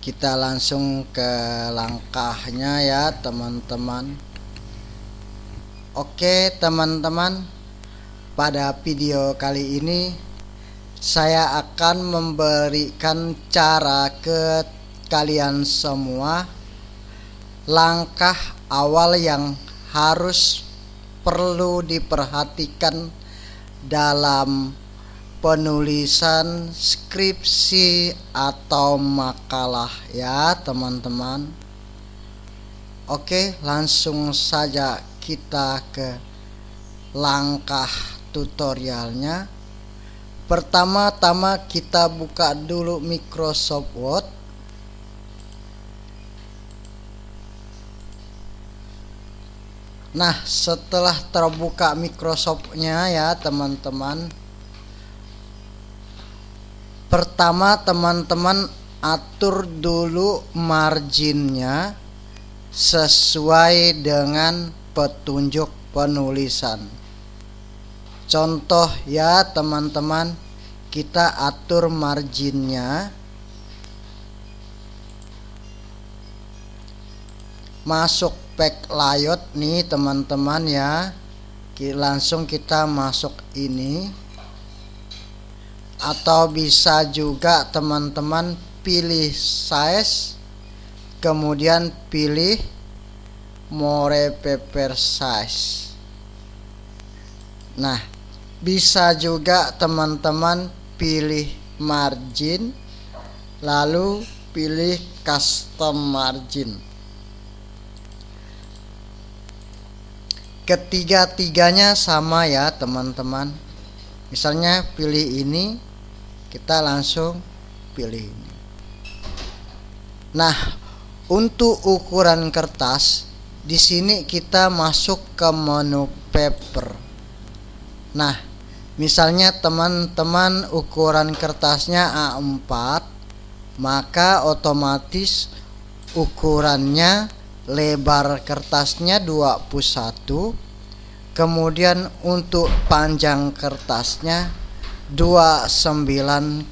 Kita langsung ke langkahnya ya teman-teman. Oke teman-teman, pada video kali ini saya akan memberikan cara ke kalian semua langkah awal yang harus perlu diperhatikan dalam penulisan skripsi atau makalah ya teman-teman. Oke, langsung saja kita ke langkah tutorialnya. Pertama-tama kita buka dulu Microsoft Word. Nah, setelah terbuka Microsoft-nya ya teman-teman, pertama teman-teman atur dulu marginnya sesuai dengan petunjuk penulisan. Contoh ya teman-teman, kita atur marginnya masuk pack layout nih teman-teman ya. Langsung kita masuk ini. Atau bisa juga teman-teman pilih size, kemudian pilih more paper size. Nah, bisa juga teman-teman pilih margin, lalu pilih custom margin. Ketiga-tiganya sama ya teman-teman. Misalnya pilih ini, kita langsung pilih ini. Nah, untuk ukuran kertas di sini kita masuk ke menu paper. Nah, misalnya teman-teman ukuran kertasnya A4, maka otomatis ukurannya lebar kertasnya 21, kemudian untuk panjang kertasnya 29,7.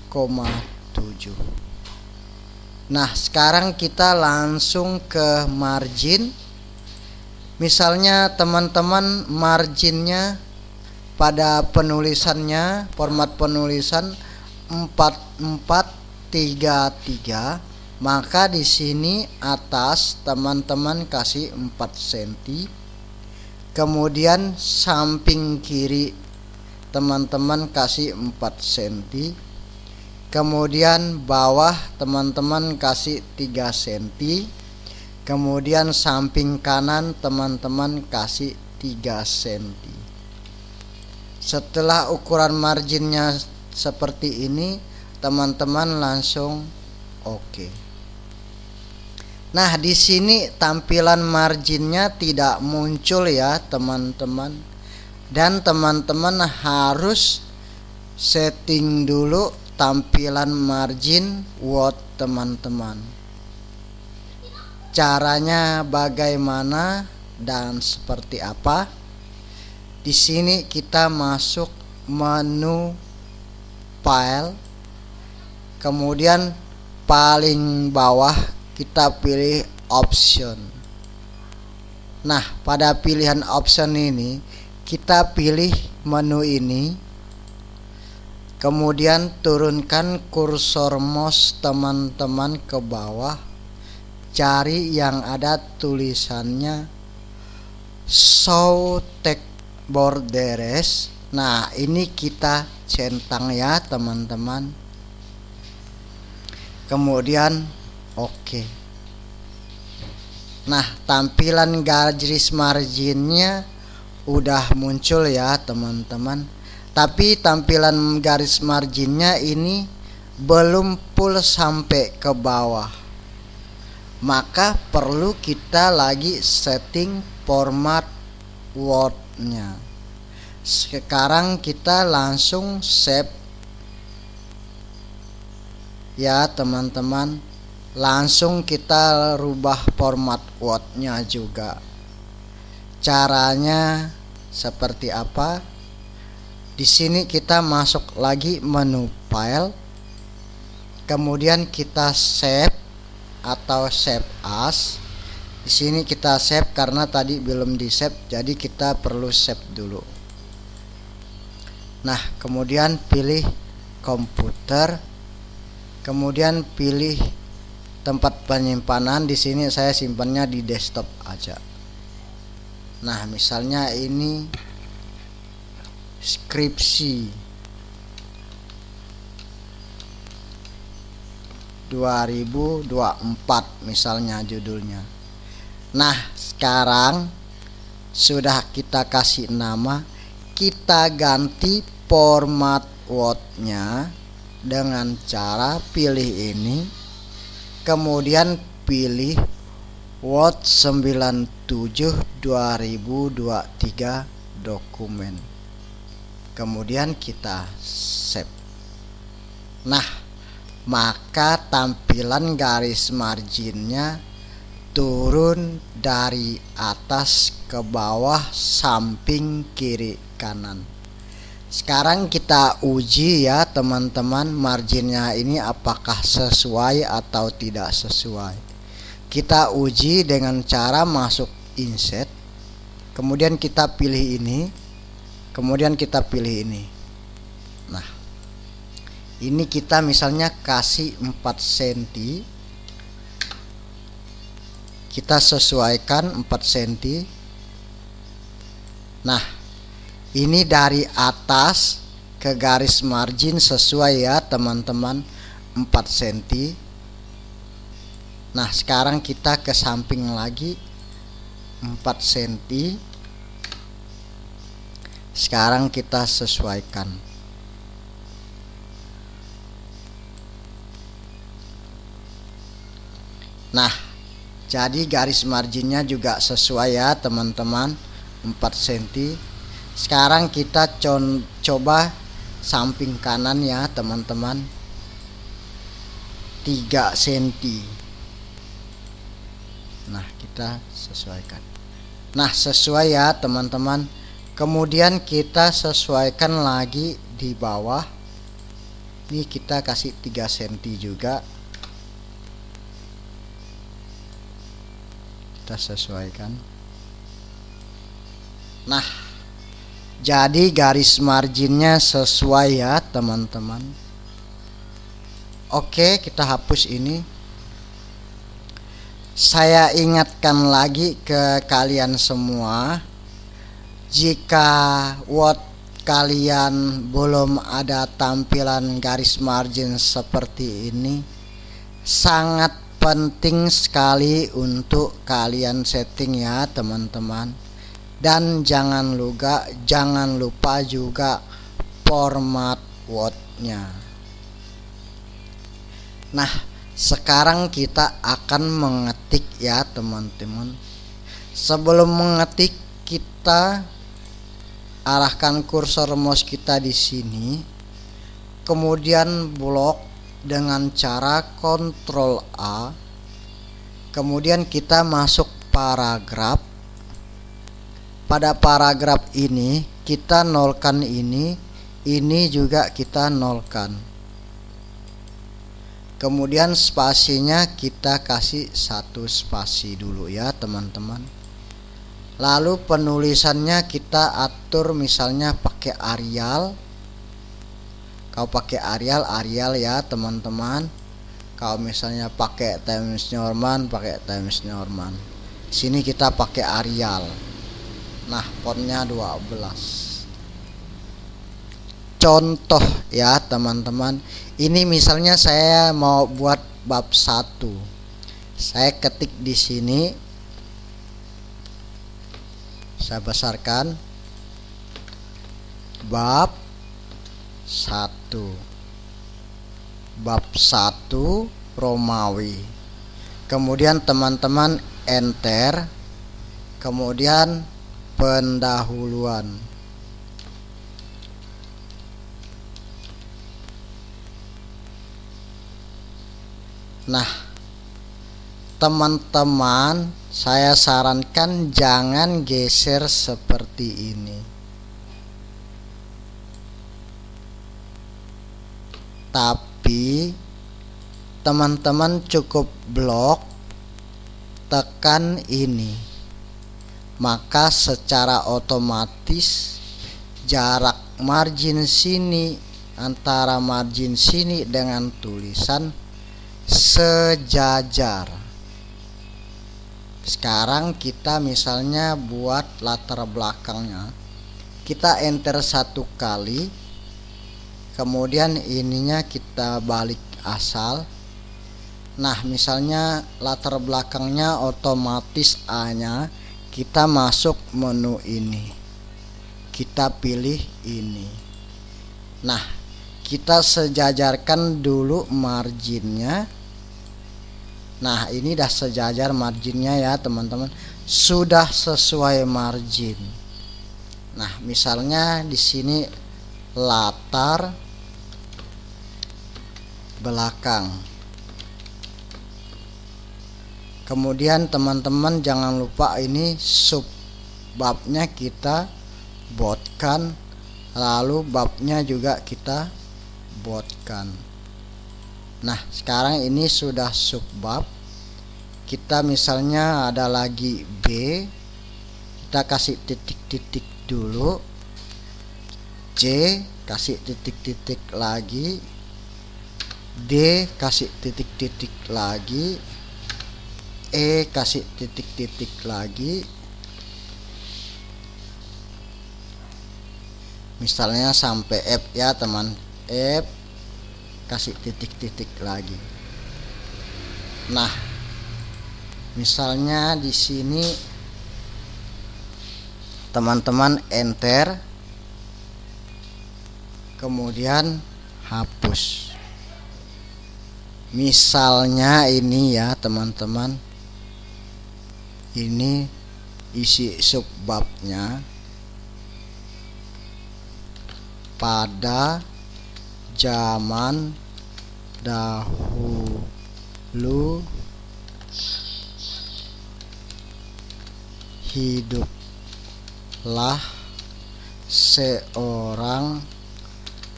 Nah, sekarang kita langsung ke margin. Misalnya teman-teman marginnya pada penulisannya, format penulisan 4433, maka di sini atas teman-teman kasih 4 cm. Kemudian samping kiri teman-teman kasih 4 cm. Kemudian bawah teman-teman kasih 3 cm. Kemudian samping kanan teman-teman kasih 3 cm. Setelah ukuran marginnya seperti ini, teman-teman langsung oke. Nah, di sini tampilan marginnya tidak muncul ya teman-teman. Dan teman-teman harus setting dulu tampilan margin Word teman-teman. Caranya bagaimana dan seperti apa? Di sini kita masuk menu file, kemudian paling bawah kita pilih option. Nah, pada pilihan option ini kita pilih menu ini, kemudian turunkan kursor mouse teman-teman ke bawah, cari yang ada tulisannya show text borders. Nah, ini kita centang ya teman-teman. Kemudian oke. Nah, tampilan garis marginnya udah muncul ya teman-teman. Tapi tampilan garis marginnya ini belum full sampai ke bawah. Maka perlu kita lagi setting format Word-nya. Sekarang kita langsung save ya teman-teman. Langsung kita rubah format Word-nya juga. Caranya seperti apa? Di sini kita masuk lagi menu file, kemudian kita save. atau save as. Di sini kita save karena tadi belum di save, jadi kita perlu save dulu. Nah, kemudian pilih komputer, kemudian pilih tempat penyimpanan. Di sini saya simpannya di desktop aja. Nah, misalnya ini skripsi 2024 misalnya judulnya. Nah, sekarang sudah kita kasih nama, kita ganti format Word-nya dengan cara pilih ini, kemudian pilih Word 97 2023 dokumen, kemudian kita save. Nah, maka tampilan garis marginnya turun dari atas ke bawah, samping, kiri, kanan. Sekarang kita uji ya teman-teman, marginnya ini apakah sesuai atau tidak sesuai. Kita uji dengan cara masuk insert, kemudian kita pilih ini, kemudian kita pilih ini. Nah, ini kita misalnya kasih 4 cm, kita sesuaikan 4 cm. Nah, ini dari atas ke garis margin sesuai ya teman-teman, 4 cm. Nah, sekarang kita ke samping lagi 4 cm. Sekarang kita sesuaikan. Nah, jadi garis marginnya juga sesuai ya teman-teman, 4 cm. Sekarang kita coba samping kanan ya teman-teman, 3 cm. Nah, kita sesuaikan. Nah, sesuai ya teman-teman. Kemudian kita sesuaikan lagi di bawah. Ini kita kasih 3 cm juga. Kita sesuaikan. Nah, jadi garis marginnya sesuai ya teman-teman. Oke, kita hapus ini. Saya ingatkan lagi ke kalian semua, jika Word kalian belum ada tampilan garis margin seperti ini, sangat penting sekali untuk kalian setting ya teman-teman. Dan jangan lupa juga format Word-nya. Nah, sekarang kita akan mengetik ya teman-teman. Sebelum mengetik, kita arahkan kursor mouse kita di sini, kemudian blok dengan cara Ctrl A, kemudian kita masuk paragraf. Pada paragraf ini kita nolkan ini juga kita nolkan. Kemudian spasinya kita kasih 1 spasi dulu ya teman-teman. Lalu penulisannya kita atur misalnya pakai Arial. Kalau pakai Arial ya teman-teman. Kalau misalnya pakai Times New Roman, pakai Times New Roman. Sini kita pakai Arial. Nah, fontnya 12. Contoh ya teman-teman. Ini misalnya saya mau buat bab 1. Saya ketik di sini. Saya besarkan. Bab 1. Bab 1 Romawi. Kemudian teman-teman enter. Kemudian pendahuluan. Nah, teman-teman, saya sarankan jangan geser seperti ini. Tapi teman-teman cukup blok tekan ini, maka secara otomatis jarak margin sini antara margin sini dengan tulisan sejajar. Sekarang kita misalnya buat latar belakangnya, kita enter 1 kali, kemudian ininya kita balik asal. Nah, misalnya latar belakangnya otomatis A-nya, kita masuk menu ini, kita pilih ini. Nah, kita sejajarkan dulu marginnya. Nah, ini dah sejajar marginnya ya teman-teman, sudah sesuai margin. Nah, misalnya di sini latar belakang. Kemudian teman-teman jangan lupa ini subbabnya kita botkan, lalu babnya juga kita botkan. Nah, sekarang ini sudah subbab. Kita misalnya ada lagi B, kita kasih titik-titik dulu, C kasih titik-titik lagi, D kasih titik-titik lagi, E kasih titik-titik lagi. Misalnya sampai F ya teman, F kasih titik-titik lagi. Nah, misalnya di sini teman-teman enter, kemudian hapus. Misalnya ini ya teman-teman, ini isi subbabnya pada zaman dahulu hiduplah seorang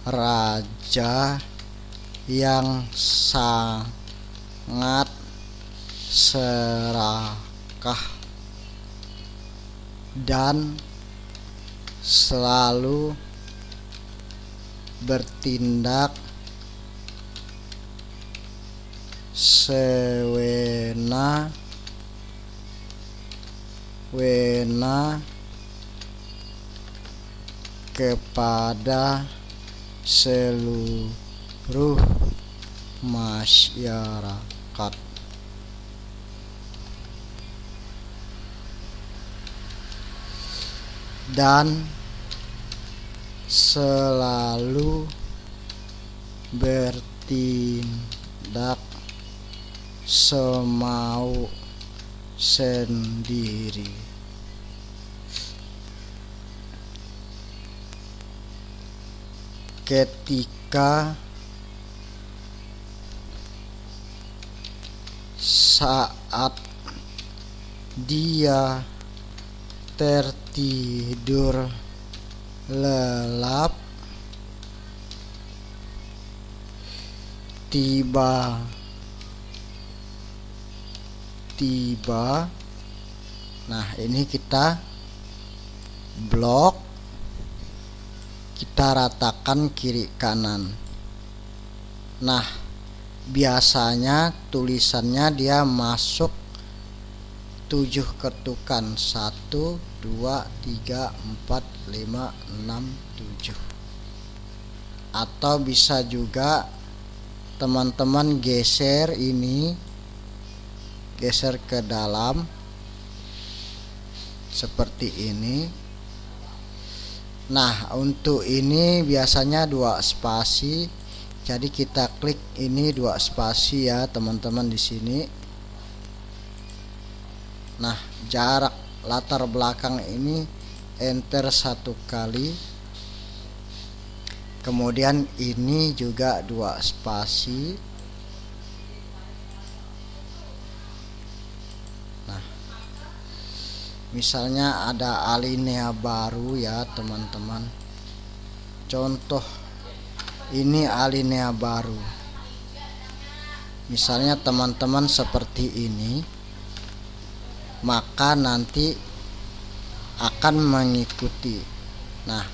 raja yang sangat serakah dan selalu bertindak sewena-wena kepada seluruh masyarakat. Dan selalu bertindak semau sendiri. Ketika saat dia tertidur lelap, tiba-tiba, nah ini kita blok, kita ratakan kiri kanan. Nah, biasanya tulisannya dia masuk 7 ketukan, 1 2 3 4 5 6 7. Atau bisa juga teman-teman geser ini, geser ke dalam seperti ini. Nah, untuk ini biasanya 2 spasi. Jadi kita klik ini 2 spasi ya teman-teman di sini. Nah, jarak latar belakang ini enter 1 kali. Kemudian ini juga 2 spasi. Nah, misalnya ada alinea baru ya teman-teman. Contoh ini alinea baru. misalnya teman-teman seperti ini, maka nanti akan mengikuti. Nah,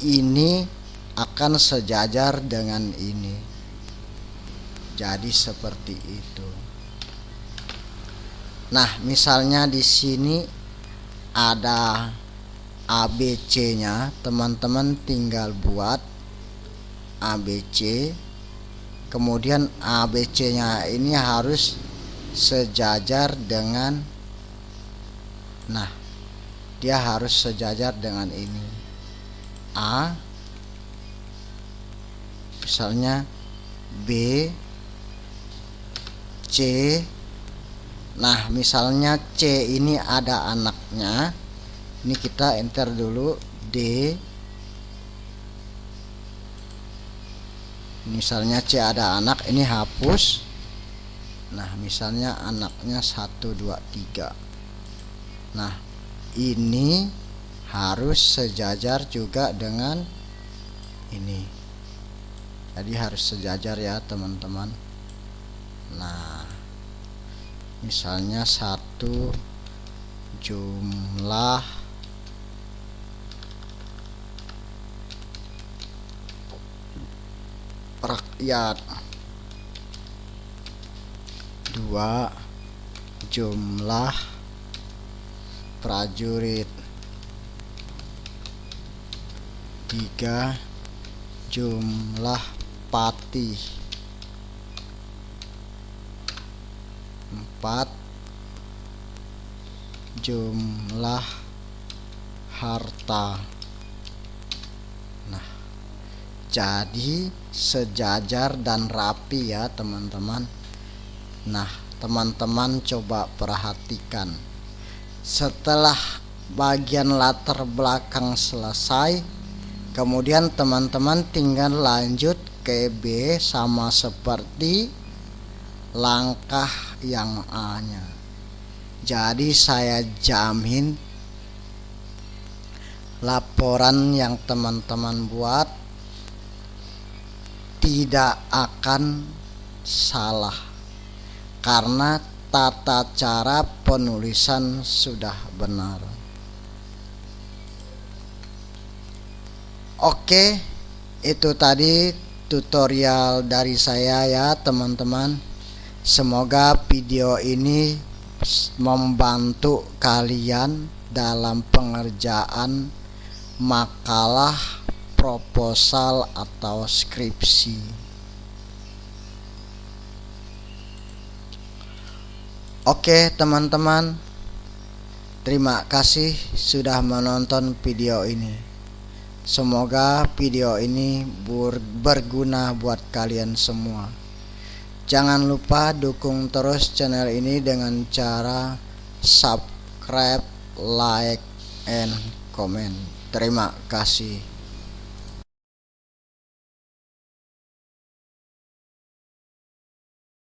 ini akan sejajar dengan ini. Jadi seperti itu. Nah, misalnya di sini ada ABC-nya, teman-teman tinggal buat ABC. Kemudian ABC-nya ini harus sejajar dengan, nah, dia harus sejajar dengan ini. A, misalnya B, C. Nah, misalnya C ini ada anaknya. Ini kita enter dulu D. Misalnya C ada anak, ini hapus. Nah, misalnya anaknya 1, 2, 3. Nah, ini harus sejajar juga dengan ini. Jadi harus sejajar ya teman-teman. Nah, misalnya 1 jumlah rakyat, 2 jumlah prajurit, 3 jumlah patih, 4 jumlah harta. Nah, jadi sejajar dan rapi ya teman-teman. Nah, teman-teman coba perhatikan. Setelah bagian latar belakang selesai, kemudian teman-teman tinggal lanjut ke B sama seperti langkah yang A-nya. Jadi saya jamin laporan yang teman-teman buat tidak akan salah karena tata cara penulisan sudah benar. Oke, itu tadi tutorial dari saya ya teman-teman. Semoga video ini membantu kalian dalam pengerjaan makalah, proposal atau skripsi. Oke teman-teman, terima kasih sudah menonton video ini. Semoga video ini berguna buat kalian semua. Jangan lupa dukung terus channel ini dengan cara subscribe, like, and comment. Terima kasih.